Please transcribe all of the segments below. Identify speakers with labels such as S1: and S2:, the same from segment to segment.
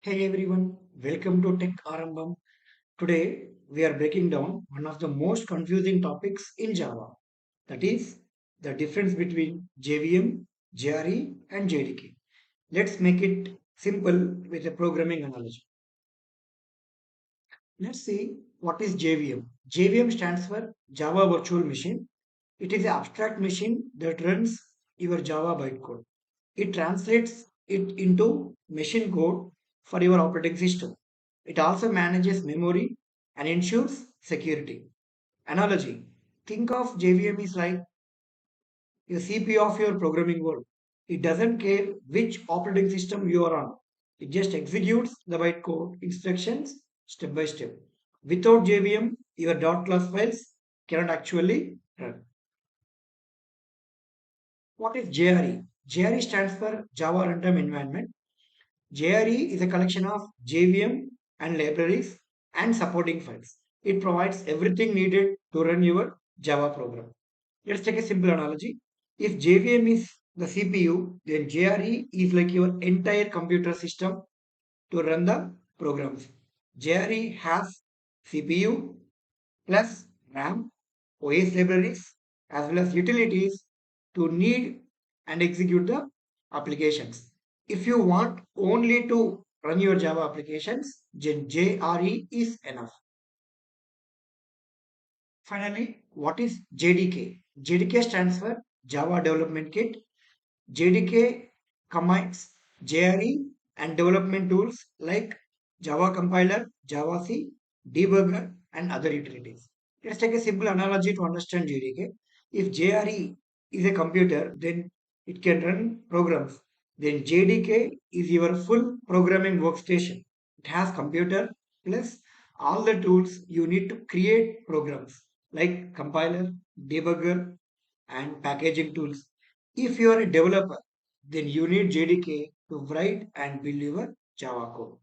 S1: Hey everyone, welcome to Tech Arambam. Today we are breaking down one of the most confusing topics in Java, that is the difference between JVM, JRE and JDK. Let's make it simple with a programming analogy. Let's see what is JVM. JVM stands for Java Virtual Machine. It is an abstract machine that runs your Java bytecode. It translates it into machine code for your operating system. It also manages memory and ensures security. Analogy: think of JVM is like a CPU of your programming world. It doesn't care which operating system you are on. It just executes the bytecode instructions step by step. Without JVM, your .class files cannot actually run. What is JRE? JRE stands for Java Runtime Environment. JRE is a collection of JVM and libraries and supporting files. It provides everything needed to run your Java program. Let's take a simple analogy. If JVM is the CPU, then JRE is like your entire computer system to run the programs. JRE has CPU plus RAM, OS libraries, as well as utilities to need and execute the applications. If you want only to run your Java applications, then JRE is enough. Finally, what is JDK? JDK stands for Java Development Kit. JDK combines JRE and development tools like Java Compiler, Java C, Debugger, and other utilities. Let's take a simple analogy to understand JDK. If JRE is a computer, then it can run programs. Then JDK is your full programming workstation. It has computer plus all the tools you need to create programs like compiler, debugger, and packaging tools. If you are a developer, then you need JDK to write and build your Java code.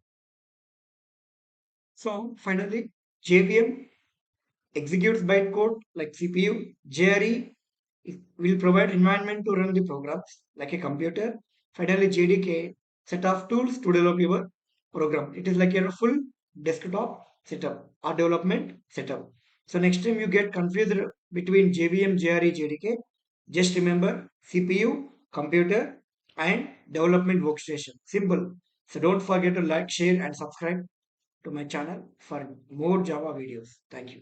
S1: So finally, JVM executes bytecode like CPU. JRE will provide environment to run the programs like a computer. Finally, JDK set of tools to develop your program. It is like your full desktop setup or development setup. So next time you get confused between JVM, JRE, JDK, just remember CPU, computer, and development workstation. Simple. So don't forget to like, share, and subscribe to my channel for more Java videos. Thank you.